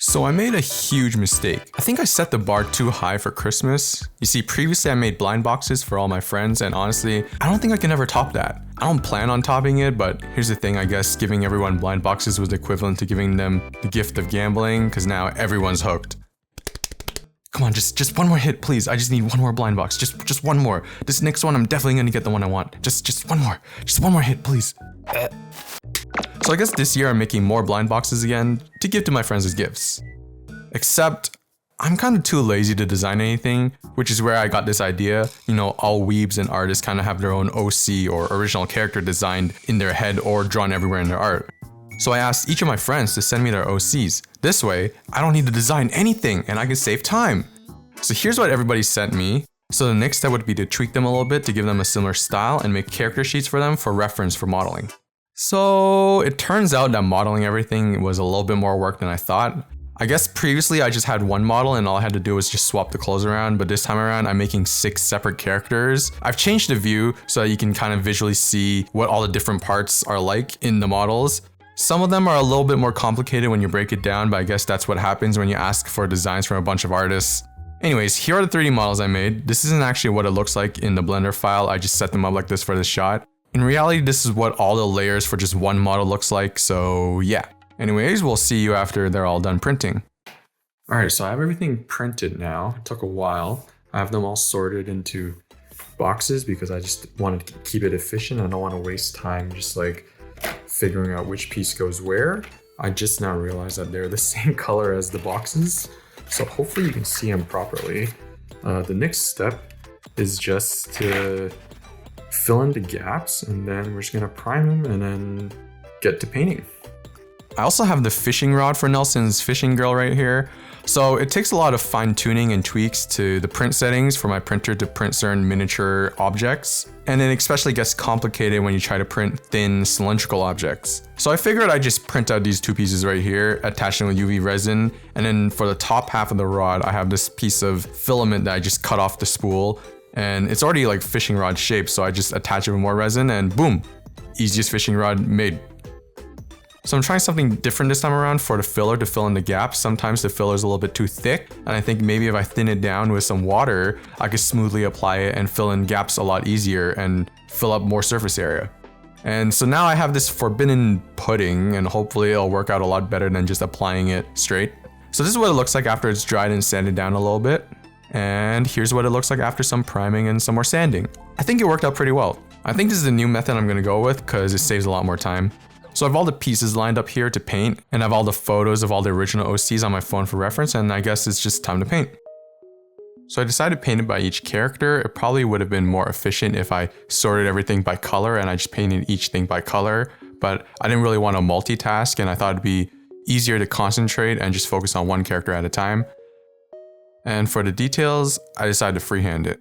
So I made a huge mistake. I think I set the bar too high for Christmas. You see, previously I made blind boxes for all my friends, and honestly, I don't think I can ever top that. I don't plan on topping it, but here's the thing, I guess giving everyone blind boxes was equivalent to giving them the gift of gambling, because now everyone's hooked. Come on, just one more hit, please. I just need one more blind box. Just one more. This next one, I'm definitely gonna get the one I want. Just one more. Just one more hit, please. So I guess this year I'm making more blind boxes again to give to my friends as gifts. Except, I'm kind of too lazy to design anything, which is where I got this idea. You know, all weebs and artists kind of have their own OC or original character designed in their head or drawn everywhere in their art. So I asked each of my friends to send me their OCs. This way, I don't need to design anything and I can save time. So here's what everybody sent me. So the next step would be to tweak them a little bit to give them a similar style and make character sheets for them for reference for modeling. So it turns out that modeling everything was a little bit more work than I thought. I guess previously I just had one model and all I had to do was just swap the clothes around, but this time around I'm making 6 separate characters. I've changed the view so that you can kind of visually see what all the different parts are like in the models. Some of them are a little bit more complicated when you break it down, but I guess that's what happens when you ask for designs from a bunch of artists. Anyways, here are the 3D models I made. This isn't actually what it looks like in the Blender file, I just set them up like this for this shot. In reality, this is what all the layers for just one model looks like, so yeah. Anyways, we'll see you after they're all done printing. Alright, so I have everything printed now. It took a while. I have them all sorted into boxes because I just wanted to keep it efficient. I don't want to waste time just like figuring out which piece goes where. I just now realized that they're the same color as the boxes, so hopefully you can see them properly. The next step is just to fill in the gaps, and then we're just gonna prime them and then get to painting. I also have the fishing rod for Nelson's fishing girl right here. So it takes a lot of fine tuning and tweaks to the print settings for my printer to print certain miniature objects. And it especially gets complicated when you try to print thin cylindrical objects. So I figured I'd just print out these 2 pieces right here, attach them with UV resin. And then for the top half of the rod, I have this piece of filament that I just cut off the spool. And it's already like fishing rod shape, so I just attach it with more resin and boom, easiest fishing rod made. So I'm trying something different this time around for the filler to fill in the gaps. Sometimes the filler is a little bit too thick, and I think maybe if I thin it down with some water, I could smoothly apply it and fill in gaps a lot easier and fill up more surface area. And so now I have this forbidden pudding, and hopefully it'll work out a lot better than just applying it straight. So this is what it looks like after it's dried and sanded down a little bit. And here's what it looks like after some priming and some more sanding. I think it worked out pretty well. I think this is the new method I'm gonna go with because it saves a lot more time. So I have all the pieces lined up here to paint, and I have all the photos of all the original OCs on my phone for reference, and I guess it's just time to paint. So I decided to paint it by each character. It probably would have been more efficient if I sorted everything by color and I just painted each thing by color, but I didn't really want to multitask, and I thought it'd be easier to concentrate and just focus on one character at a time. And for the details, I decided to freehand it.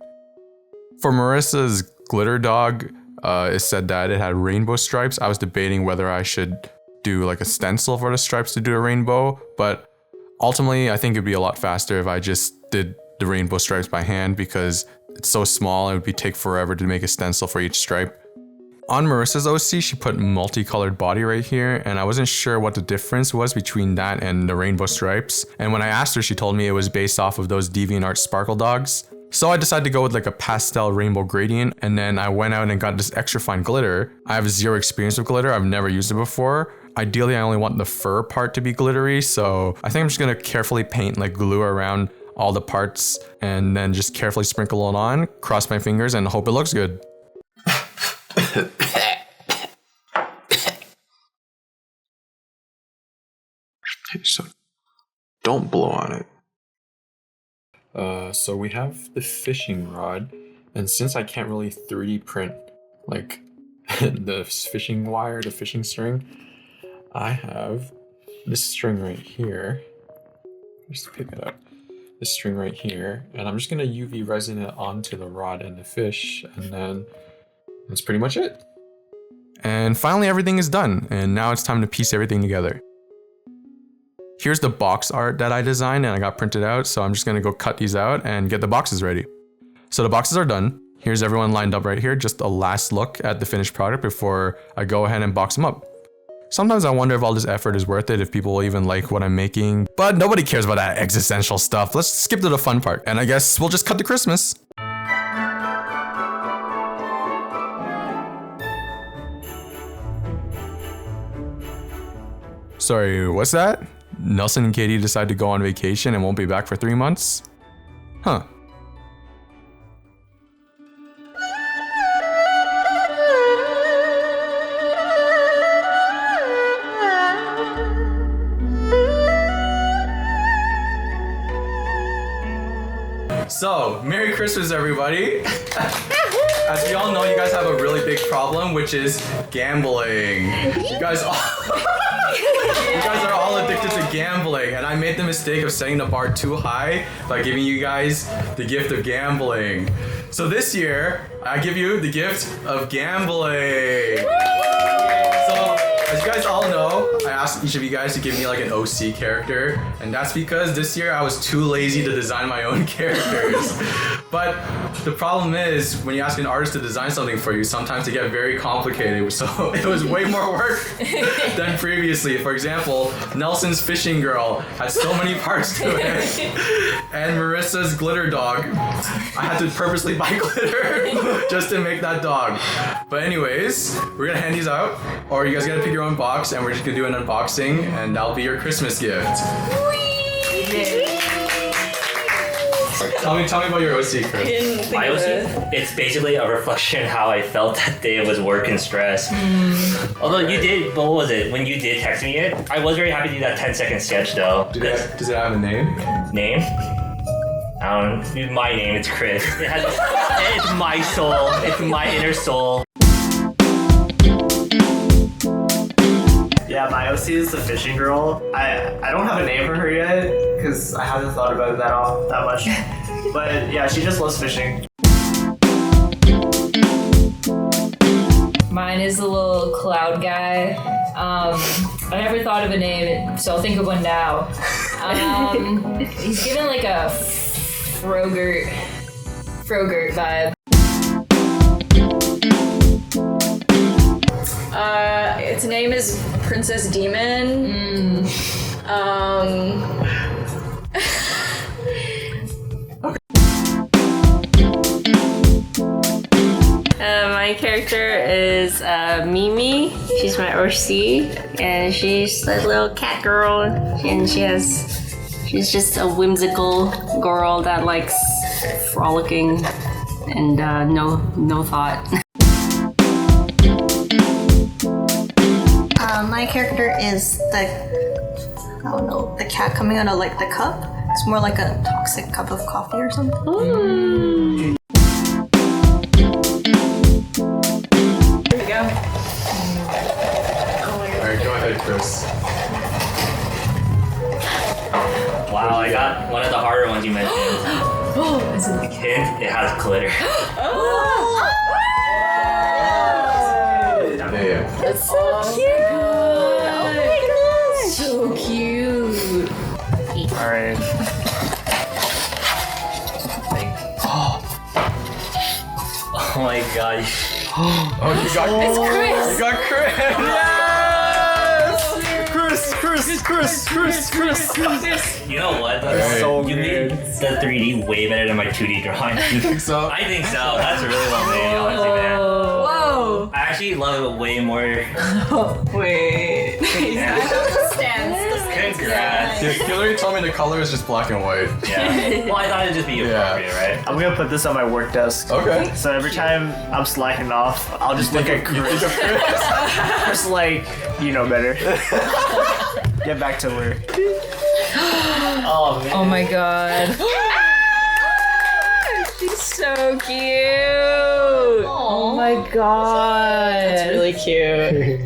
For Marissa's glitter dog, it said that it had rainbow stripes. I was debating whether I should do like a stencil for the stripes to do a rainbow, but ultimately I think it'd be a lot faster if I just did the rainbow stripes by hand because it's so small, it would take forever to make a stencil for each stripe. On Marissa's OC, she put multicolored body right here, and I wasn't sure what the difference was between that and the rainbow stripes. And when I asked her, she told me it was based off of those DeviantArt sparkle dogs. So I decided to go with like a pastel rainbow gradient, and then I went out and got this extra fine glitter. I have zero experience with glitter, I've never used it before. Ideally, I only want the fur part to be glittery, so I think I'm just gonna carefully paint like glue around all the parts and then just carefully sprinkle it on, cross my fingers, and hope it looks good. So don't blow on it. So we have the fishing rod, and since I can't really 3D print like the fishing wire, the fishing string, I have this string right here. Just pick it up. This string right here, and I'm just gonna UV resin it onto the rod and the fish, and then that's pretty much it. And finally everything is done, and now it's time to piece everything together. Here's the box art that I designed and I got printed out, so I'm just gonna go cut these out and get the boxes ready. So the boxes are done. Here's everyone lined up right here, just a last look at the finished product before I go ahead and box them up. Sometimes I wonder if all this effort is worth it, if people will even like what I'm making. But nobody cares about that existential stuff. Let's skip to the fun part. And I guess we'll just cut to Christmas. Sorry, what's that? Nelson and Katie decide to go on vacation and won't be back for 3 months? Huh. So, Merry Christmas, everybody. As we all know, you guys have a really big problem, which is gambling. You guys are all addicted to gambling, and I made the mistake of setting the bar too high by giving you guys the gift of gambling. So this year, I give you the gift of gambling. So, as you guys all know, I asked each of you guys to give me like an OC character, and that's because this year I was too lazy to design my own characters. But the problem is, when you ask an artist to design something for you, sometimes they get very complicated, so it was way more work than previously. For example, Nelson's fishing girl has so many parts to it, and Marissa's glitter dog, I had to purposely buy glitter just to make that dog. But anyways, we're gonna hand these out, or you guys gotta pick your own box, and we're just gonna do an unboxing, and that'll be your Christmas gift. Tell me about your OC, Chris. My OC? It's basically a reflection of how I felt that day of was work and stress. Although you did, what was it? When you did text me it, I was very happy to do that 10-second sketch though. Does it have a name? Name? My name, it's Chris. It's my soul. It's my inner soul. Yeah, my OC is the fishing girl. I don't have a name for her yet because I haven't thought about it that much. But yeah, she just loves fishing. Mine is the little cloud guy. I never thought of a name, so I'll think of one now. He's given like a Frogurt vibe. Its name is Princess Demon. My character is Mimi. She's my OC, and she's a little cat girl, and she's just a whimsical girl that likes frolicking and no thought. My character is the cat coming out of like the cup. It's more like a toxic cup of coffee or something. Here we go. Alright, go ahead, Chris. Wow, I got one of the harder ones you mentioned. Oh, is it? Hint, it has glitter. Yeah. That's so cute. Oh my gosh. So cute. Alright. Oh my god. Oh, you got It's Chris. You got Chris. Chris. You know what? Right. So You made the 3D way better than my 2D drawing. You think so? I think so. That's really well made, honestly, man. Whoa. I actually love it way more. Wait. Congrats. Dude, Hillary told me the color is just black and white. Yeah. Well, I thought it'd just be appropriate, right? I'm gonna put this on my work desk. Okay. So every time I'm slacking off, I'll just look at Chris. Just like, you know better. Get back to work. Oh, man. Oh my god. She's so cute. Oh my god. That's really cute.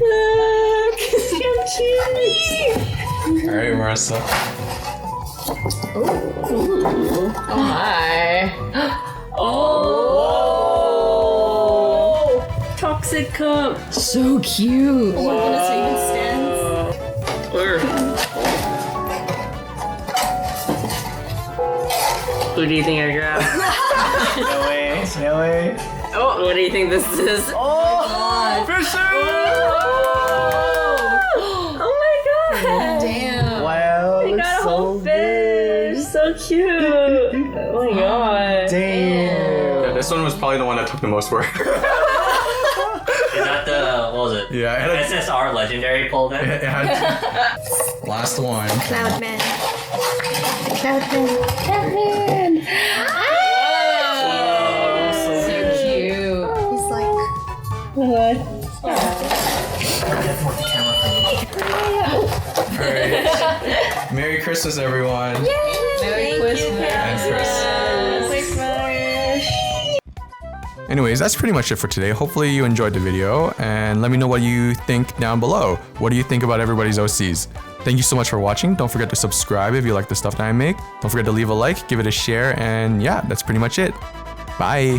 Alright, Marissa. Oh my. Oh! Toxic cup. So cute. Oh my goodness, it even stands. Who do you think I grabbed? No way. No way. Oh, what do you think this is? Oh! Fisher! so cute. Oh my god. Damn. Yeah, this one was probably the one that took the most work. Is that the, what was it? Yeah, it had- SSR Legendary pull then? it had- Last one. Cloudman. So cute. He's like. Alright. Merry Christmas, everyone. Merry Christmas. And Chris. Anyways, that's pretty much it for today. Hopefully you enjoyed the video and let me know what you think down below. What do you think about everybody's OCs? Thank you so much for watching. Don't forget to subscribe if you like the stuff that I make. Don't forget to leave a like, give it a share, and yeah, that's pretty much it. Bye.